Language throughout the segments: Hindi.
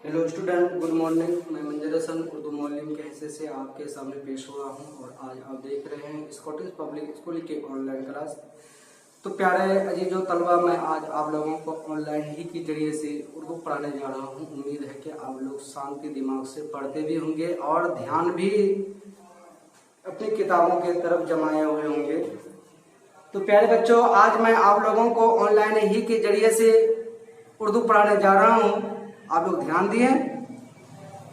Hello student, good morning. मैं मंजर हसन उर्दू मौलवी के हिस्से से आपके सामने पेश हुआ हूँ और आज आप देख रहे हैं स्कॉटिश पब्लिक स्कूल की ऑनलाइन क्लास। तो प्यारे अजीजों तलबा, मैं आज आप लोगों को ऑनलाइन ही के जरिए से उर्दू पढ़ाने जा रहा हूँ। उम्मीद है कि आप लोग शांति दिमाग से पढ़ते भी होंगे और ध्यान भी अपनी किताबों की तरफ जमाए हुए होंगे। तो प्यारे बच्चों, आज मैं आप लोगों को ऑनलाइन ही के जरिए से उर्दू पढ़ाने जा रहा हूँ। आप लोग ध्यान दिए।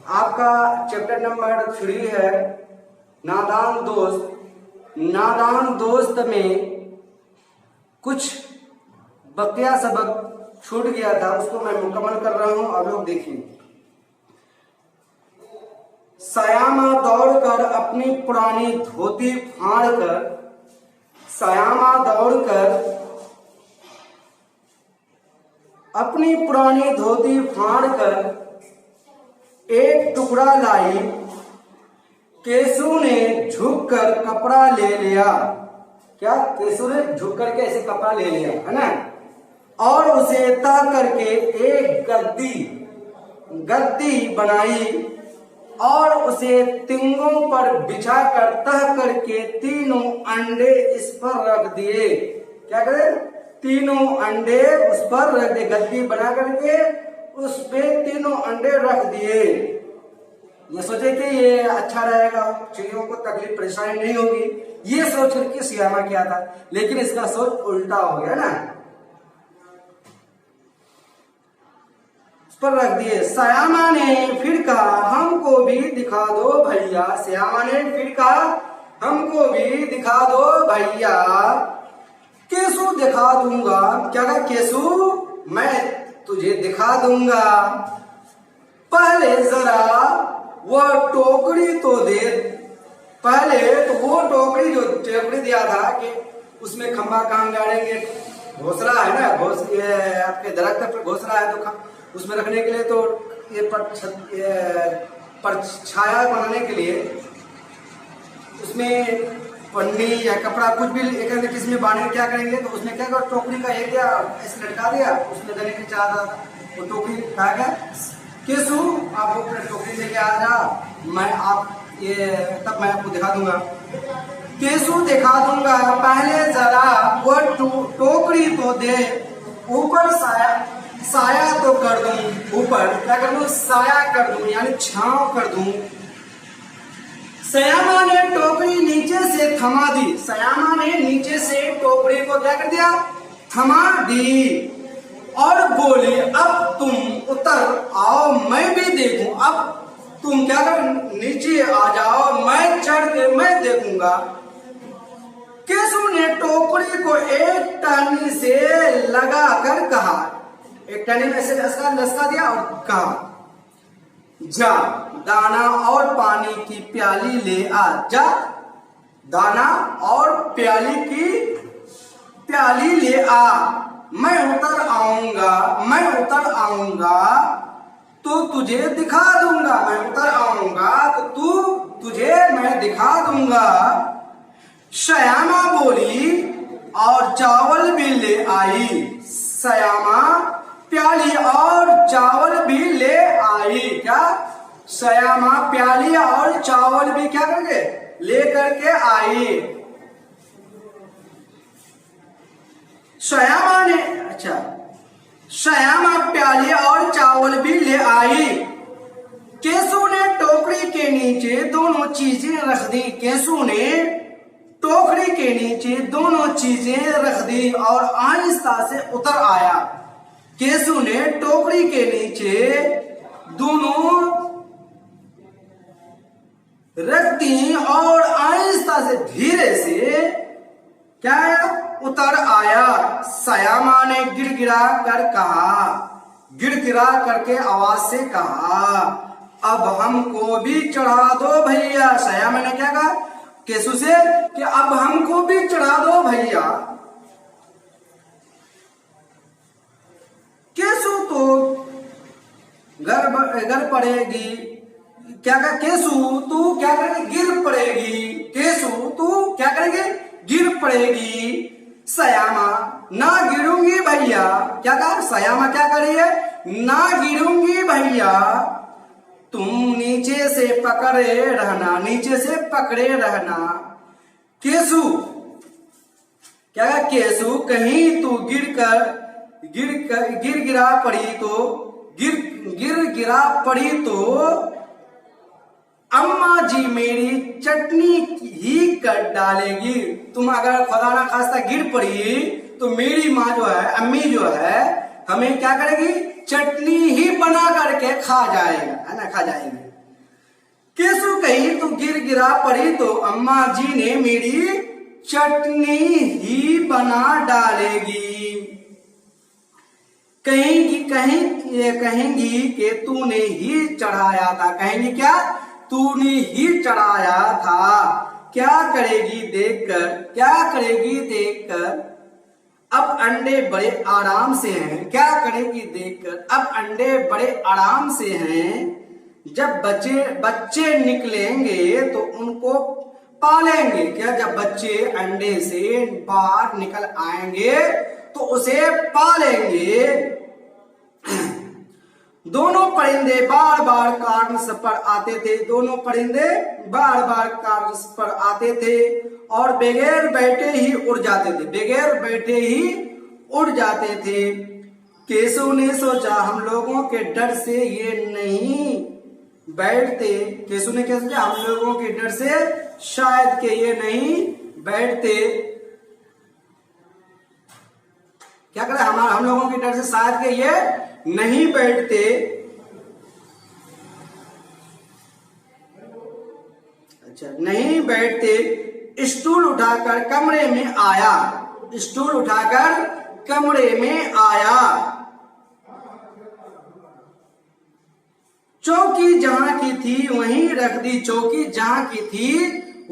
आपका चैप्टर नंबर 3 है नादान दोस्त। नादान दोस्त में कुछ बकिया सबक छूट गया था, उसको मैं मुकम्मल कर रहा हूं। आप लोग देखिए। सयामा दौड़कर अपनी पुरानी धोती फाड़कर, सयामा दौड़कर अपनी पुरानी धोती फाड़कर एक टुकड़ा लाई। केसू ने झुककर कपड़ा ले लिया। क्या? केसू ने झुक करके ऐसे कपड़ा ले लिया, है ना? और उसे तह करके एक गद्दी बनाई और उसे तिंगों पर बिछाकर तह करके तीनों अंडे इस पर रख दिए। क्या करें? तीनों अंडे उस पर रख दिए। गद्दी बना करके उस पे तीनों अंडे रख दिए। ये सोचे कि ये अच्छा रहेगा, चिड़ियों को तकलीफ परेशानी नहीं होगी, ये सोच करके सियामा किया था, लेकिन इसका सोच उल्टा हो गया ना। उस पर रख दिए। सयामा ने फिर कहा, हमको भी दिखा दो भैया। श्यामा ने फिर कहा, हमको भी दिखा दो भैया। केसू दिखा दूंगा। क्या कहा? केसू, मैं तुझे दिखा दूंगा। पहले जरा वह टोकरी तो दे। पहले तो वो टोकरी जो टोकरी दिया था कि उसमें खंबा कहाँ गाड़ेंगे, घोंसला है ना, आपके दरख्त पर घोंसला है तो उसमें रखने के लिए तो ये पर छाया बनाने के लिए उसमें पन्नी या कपड़ा कुछ भी एक किसमें बांधे, क्या करेंगे? तो उसमें क्या कर, टोकरी का एरिया ऐसे लटका दिया, उसमें देने की चाहता था, वो टोकरी कहा गया। केसू, आप अपने टोकरी लेके आ जा, मैं तब मैं आपको दिखा दूंगा। केसू दिखा दूंगा, पहले जरा वो टोकरी तो दे, ऊपर साया तो कर दूं। ऊपर क्या कर दूं? साया कर दूं, यानी छांव कर दूं। सयामा ने टोकरी नीचे से थमा दी। सयामा ने नीचे से टोकरी को क्या कर दिया? थमा दी और बोली, अब तुम उतर आओ, मैं भी देखूं। अब तुम क्या कर, नीचे आ जाओ, मैं चढ़ के मैं देखूंगा। केसू ने टोकरी को एक टहनी से लगाकर कहा, एक टहनी में ऐसे लसका दिया और कहा, जा दाना और पानी की प्याली ले आ। जा दाना और प्याली की प्याली ले आ, मैं उतर आऊंगा तो तुझे दिखा दूंगा। मैं उतर आऊंगा तो तुझे मैं दिखा दूंगा। श्यामा बोली और चावल भी ले आई। श्यामा प्याली और चावल भी ले आई। क्या? श्यामा प्याली और चावल भी क्या करके ले करके आई। श्यामा ने श्यामा प्याली और चावल भी ले आई। केसू ने टोकरी के नीचे दोनों चीजें रख दी। केसू ने टोकरी के नीचे दोनों चीजें रख दी और आहिस्ता से उतर आया। केसू ने टोकरी के नीचे दोनों रख दी और आहिस्ता से धीरे से क्या उतर आया। सयामा ने गिड़गिड़ा कर कहा, गिड़गिड़ा करके आवाज से कहा, अब हमको भी चढ़ा दो भैया। सयामा ने क्या कहा केसू से कि अब हमको भी चढ़ा दो भैया। केसू तो घर पड़ेगी। क्या कहा? केसू तू क्या करेगी? गिर पड़ेगी। केसू तू क्या करेगी? गिर पड़ेगी। सयामा, ना गिरूंगी भैया। क्या कहा? सयामा क्या कर रही है? ना गिरूंगी भैया। गिरा तुम नीचे से पकड़े रहना, नीचे से पकड़े रहना। केसु क्या है, केसु कहीं तू गिरा पड़ी तो गिरा पड़ी तो अम्मा जी मेरी चटनी ही कर डालेगी। तुम अगर खुदा ना खास्ता गिर पड़ी तो मेरी माँ जो है, अम्मी जो है, हमें क्या करेगी, चटनी ही बना करके खा जाएगा, है ना, खा जाएगी। केसु कहीं तू गिरा पड़ी तो अम्मा जी ने मेरी चटनी ही बना डालेगी। कहेंगी कि तूने ही चढ़ाया था, कहेंगी क्या, तूने ही चढ़ाया था। क्या करेगी देखकर अब अंडे बड़े आराम से हैं। क्या करेगी देखकर अब अंडे बड़े आराम से हैं। जब बच्चे निकलेंगे तो उनको पालेंगे। क्या, जब बच्चे अंडे से बाहर निकल आएंगे तो उसे पालेंगे। दोनों परिंदे बार बार कार्य पर आते थे, दोनों परिंदे बार बार कार्य पर आते थे और बगैर बैठे ही उड़ जाते थे, बगैर बैठे ही उड़ जाते थे। केशव ने सोचा हम लोगों के डर से ये नहीं बैठते, केशव ने क्या सोचा, हम लोगों के डर से शायद के ये नहीं बैठते। क्या करें, हम लोगों के डर से शायद के ये नहीं बैठते। अच्छा, नहीं बैठते। स्टूल उठाकर कमरे में आया, स्टूल उठाकर कमरे में आया। चौकी जहां की थी वहीं रख दी, चौकी जहां की थी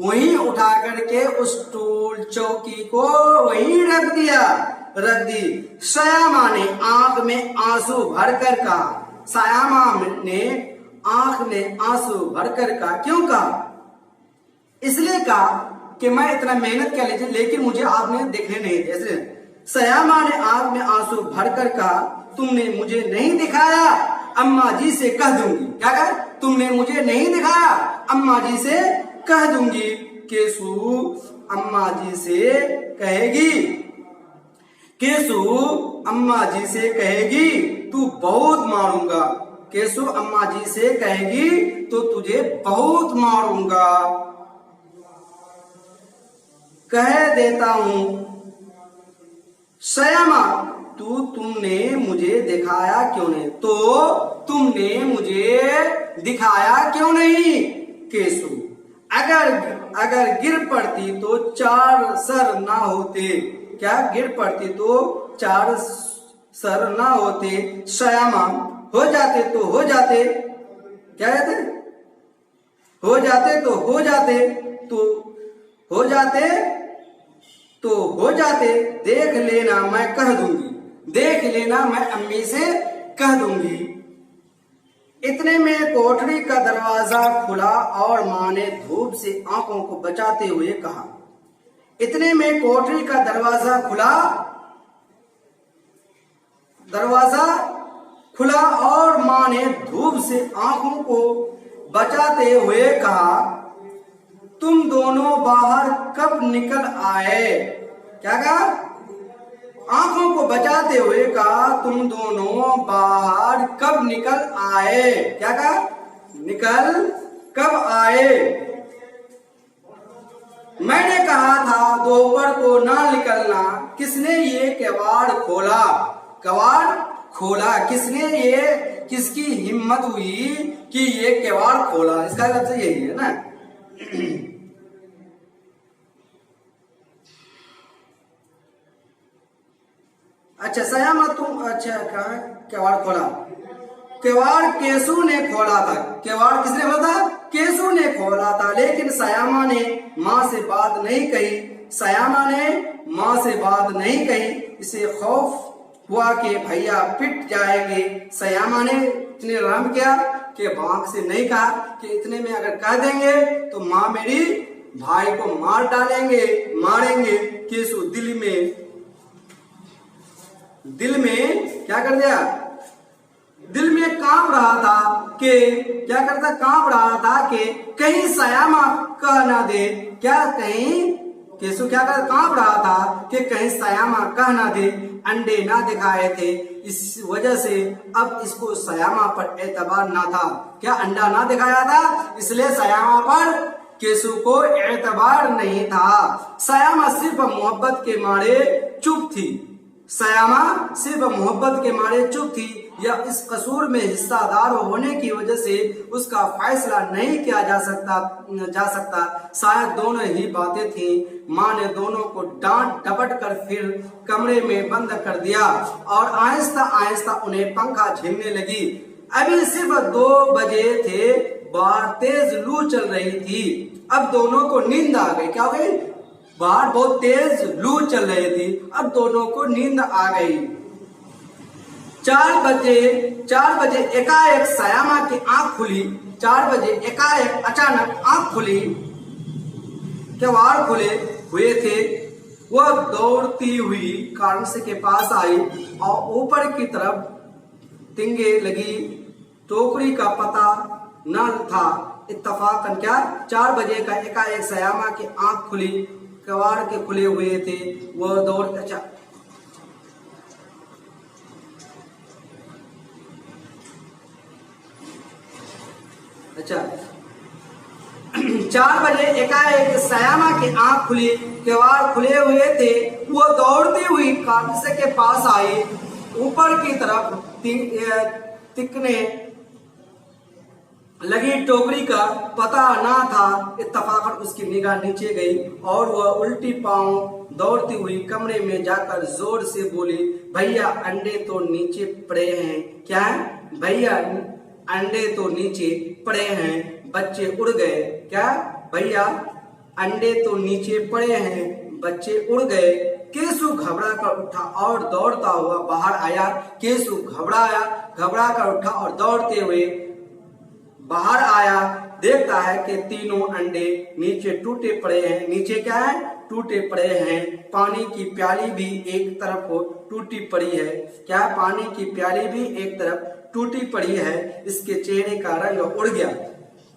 वहीं उठा करके उस स्टूल चौकी को वहीं रख दी। श्यामा ने आंख में आंसू भरकर कहा, श्यामा ने आंख में आंसू भरकर कहा। क्यों कहा, इसलिए कहा कि मैं इतना मेहनत कर लीजिए लेकिन मुझे आपने देखने नहीं दिया, इसलिए। श्यामा ने आंख में आंसू भरकर कहा, तुमने मुझे नहीं दिखाया, अम्मा जी से कह दूंगी। क्या कहा, तुमने मुझे नहीं दिखाया, अम्मा जी से कह दूंगी। केशु अम्मा जी से कहेगी, केशु अम्मा जी से कहेगी तू बहुत मारूंगा, केशु अम्मा जी से कहेगी तो तुझे बहुत मारूंगा। कह देता हूं श्यामा तुमने मुझे दिखाया क्यों नहीं, तो तुमने मुझे दिखाया क्यों नहीं। केशु अगर गिर पड़ती तो 4 सर ना होते। क्या, गिर पड़ती तो 4 सर ना होते। श्यामा हो जाते तो हो जाते, क्या कहते, हो जाते तो हो जाते, तो हो जाते तो हो जाते। देख लेना मैं कह दूंगी, देख लेना मैं अम्मी से कह दूंगी। इतने में कोठरी का दरवाजा खुला और माँ ने धूप से आंखों को बचाते हुए कहा। इतने में कोठरी का दरवाजा खुला और माँ ने धूप से आंखों को बचाते हुए कहा, तुम दोनों बाहर कब निकल आए। क्या कहा, आंखों को बचाते हुए कहा, तुम दोनों बाहर कब निकल आए। क्या कहा, निकल कब आए। मैंने कहा था दोपहर को ना निकलना, किसने ये किवाड़ खोला, किवाड़ खोला, किसने ये, किसकी हिम्मत हुई कि ये किवाड़ खोला। इसका मतलब यही है ना। अच्छा, श्यामा तुम, अच्छा कहा किवाड़ खोला, किवाड़ केशु ने खोला था। किवाड़ किसने खोला था, केशु ने खोला था। लेकिन श्यामा ने माँ से बात नहीं कही, श्यामा ने माँ से बात नहीं कही। इसे खौफ हुआ कि भैया पिट जाएंगे। श्यामा ने इतने आराम किया कि बाप से नहीं कहा कि इतने में अगर कह देंगे तो माँ मेरी भाई को मार डालेंगे, मारेंगे। केशु दिल में क्या कर दिया, दिल में कांप रहा था कि क्या करता, कांप रहा था कि कहीं सयामा कह ना दे, क्या कहीं केशु क्या कर कांप रहा था कि कहीं सयामा कह ना दे, अंडे ना दिखाए थे, इस वजह से अब इसको सयामा पर एतबार ना था। क्या अंडा ना दिखाया था इसलिए सयामा पर केशु को एतबार नहीं था। सयामा सिर्फ मोहब्बत के मारे चुप थी, सयामा सिर्फ मोहब्बत के मारे चुप थी, या इस कसूर में हिस्सादार होने की वजह से उसका फैसला नहीं किया जा सकता। शायद दोनों ही बातें थी। माँ ने दोनों को डांट डपट कर फिर कमरे में बंद कर दिया और आहिस्ता आहिस्ता उन्हें पंखा झेलने लगी। अभी सिर्फ 2 बजे थे, बाहर तेज लू चल रही थी। अब दोनों को नींद आ गई। क्या हो गई? बाहर बहुत तेज लू चल रही थी, अब दोनों को नींद आ गई। 4 बजे एकाएक सयामा की आंख खुली। 4 बजे एकाएक अचानक आंख खुली, किवाड़ खुले हुए थे। वह दौड़ती हुई कार्नस के पास आई और ऊपर की तरफ तिंगे लगी। टोकरी का पता न था। इत्तफाकन क्या 4 बजे का एकाएक सयामा की आंख खुली, किवाड़ के खुले हुए थे। वह दौड़ अच्छा 4 बजे एकाएक सयामा की आंख खुली, किवाड़ खुले हुए थे। वो दौड़ती हुई कार्नस के पास आई। ऊपर की तरफ तिकने लगी टोकरी का पता ना था। इत्तफाकन उसकी निगाह नीचे गई और वह उल्टी पांव दौड़ती हुई कमरे में जाकर जोर से बोली, भैया अंडे तो नीचे पड़े हैं। क्या है? भैया अंडे तो नीचे पड़े हैं, बच्चे उड़ गए। क्या? भैया अंडे तो नीचे पड़े हैं, बच्चे उड़ गए। केशु घबरा कर उठा और दौड़ता हुआ बाहर आया। केशु घबरा कर उठा और दौड़ते हुए बाहर आया। देखता है कि तीनों अंडे नीचे टूटे पड़े हैं। नीचे क्या है? टूटे पड़े हैं। पानी की प्याली भी एक तरफ टूटी पड़ी है। क्या? पानी की प्याली भी एक तरफ टूटी पड़ी है। इसके चेहरे का रंग उड़ गया।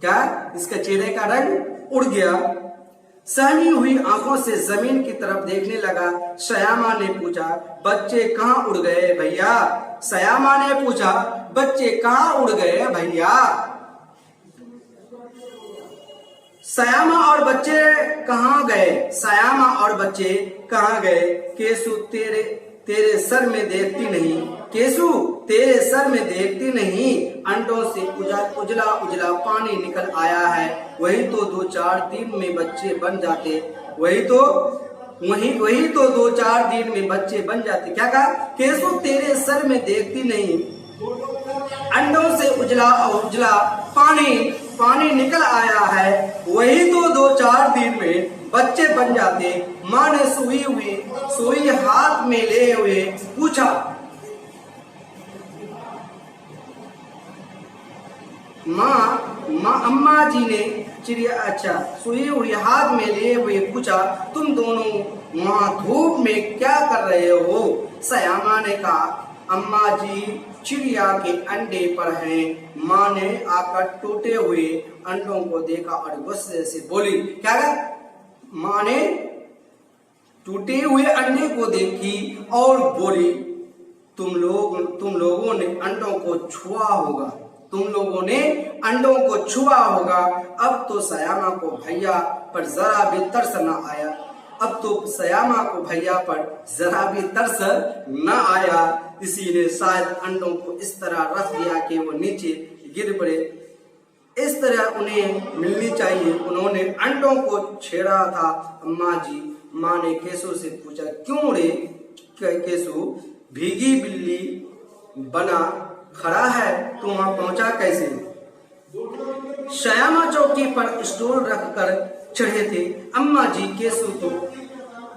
क्या? इसके चेहरे का रंग उड़ गया। सहमी हुई आंखों से जमीन की तरफ देखने लगा। सयामा ने पूछा, बच्चे कहाँ उड़ गए भैया? सयामा ने पूछा, बच्चे कहाँ उड़ गए भैया? सयामा और बच्चे कहाँ गए? सयामा और बच्चे कहाँ गए? केशु तेरे सर में देखती नहीं। केशु तेरे सर में देखती नहीं। अंडों से उजला उजला पानी निकल आया है। वही तो 2-4 दिन में बच्चे बन जाते। वही तो 2-4 दिन में बच्चे बन जाते। क्या कहा? केशु तेरे सर में देखती नहीं। अंडों से उजला पानी निकल आया है। वही तो 2-4 दिन में बच्चे बन जाते। माँ ने सुई हाथ में ले हुए पूछा, अम्मा जी ने सुई हुई हाथ में लिए हुए पूछा, तुम दोनों वहाँ धूप में क्या कर रहे हो? सयामा ने कहा, अम्मा जी चिड़िया के अंडे पर हैं। माँ ने आकर टूटे हुए अंडों को देखा और गुस्से से बोली। क्या? माँ ने टूटे हुए अंडे को देखी और बोली, तुम लोगों ने अंडों को छुआ होगा। तुम लोगों ने अंडों को छुआ होगा। अब तो सयामा को भैया पर जरा भी तरस न आया। अब तो सयामा को भैया पर जरा भी तरस न आया। इसीलिए शायद अंडों को इस तरह रख दिया कि वो नीचे गिर पड़े। इस तरह उन्हें मिलनी चाहिए। उन्होंने अंडों को छेड़ा था। अम्मा जी, माँ ने केशु से पूछा, क्यों रे केशु? भीगी बिल्ली बना खड़ा है, तू वहां पहुंचा कैसे? सयामा चौकी पर स्टूल रखकर चढ़े थे। अम्मा जी, केशु तो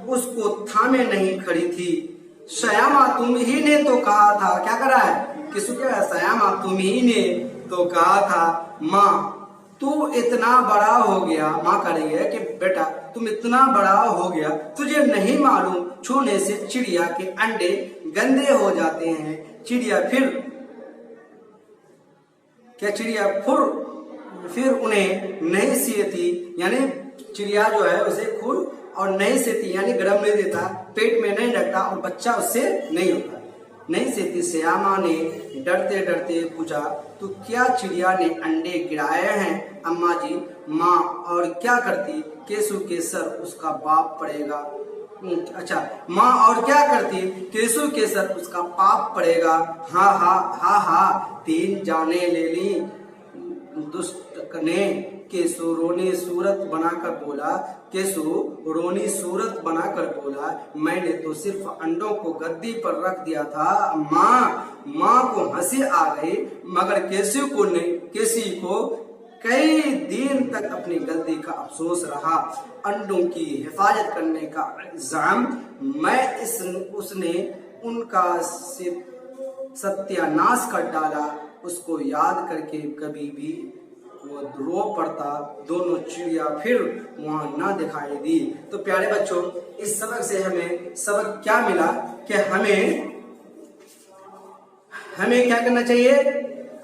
उसको थामे नहीं खड़ी थी। सयामा, तुम ही ने तो कहा था। क्या कर रहा है? केशु क्या? सयामा, तुम ही ने तो कहा था। माँ, तू इतना बड़ा हो गया। माँ कह रही है कि बेटा तुम इतना बड़ा हो गया, तुझे नहीं मालूम छूने से चिड़िया के अंडे गंदे हो जाते हैं। चिड़िया फिर क्या चिड़िया फिर उन्हें नहीं सीती, यानी चिड़िया जो है उसे खुर और नहीं सेती यानी गर्म नहीं देता, पेट में नहीं रखता और बच्चा उससे नहीं होता। नहीं सेती श्यामा ने डरते डरते पूछा, तो क्या चिड़िया ने अंडे गिराए हैं अम्मा जी? माँ और क्या करती? केसु के सर उसका बाप पड़ेगा। अच्छा, माँ और क्या करती? केसु के सर उसका पाप पड़ेगा। हाँ हाँ हाँ हाँ, 3 जाने ले ली। दुष्ट ने केसु रोनी सूरत बनाकर बोला, केसु रोनी सूरत बनाकर बोला, मैंने तो सिर्फ अंडों को गद्दी पर रख दिया था। माँ को हंसी आ गई, मगर केसी को कई दिन तक अपनी गलती का अफसोस रहा। अंडों की हिफाजत करने का इल्जाम उसने उनका सत्यानाश कर डाला। उसको याद करके कभी भी वो रो पड़ता। दोनों चिड़िया फिर वहां ना दिखाई दी। तो प्यारे बच्चों, इस सबक से हमें सबक क्या मिला कि हमें क्या करना चाहिए?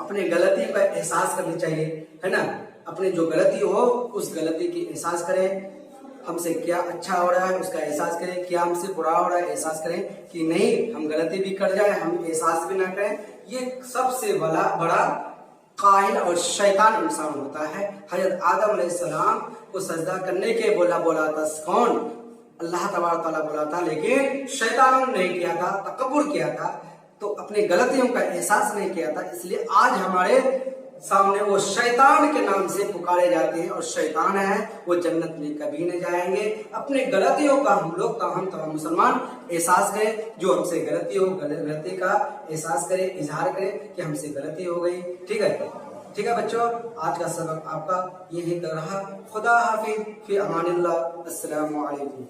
अपनी गलती का एहसास करनी चाहिए, है ना। अपनी जो गलती हो उस गलती की एहसास करें। हमसे क्या अच्छा हो रहा है उसका एहसास करें, क्या हमसे बुरा हो रहा है एहसास करें, कि नहीं हम गलती भी कर जाए हम एहसास भी ना करें। ये सबसे बड़ा काहिल और शैतान इंसान होता है। हजरत आदम अलैहिस्सलाम को सजदा करने के बोला था कौन? अल्लाह तबारक तआला बोला था, लेकिन शैतानों ने नहीं किया था, तकब्बुर किया था, तो अपनी गलतियों का एहसास नहीं किया था। इसलिए आज हमारे सामने वो शैतान के नाम से पुकारे जाते हैं, और शैतान है वो जन्नत में कभी नहीं जाएंगे। अपने गलतियों का हम तमाम मुसलमान एहसास करें। जो हमसे गलती हो गलती का एहसास करें, इजहार करें कि हमसे गलती हो गई। ठीक है बच्चों, आज का सबक आपका यही रहा। खुदा हाफिज, फी अमानिल्लाह, अस्सलामु अलैकुम।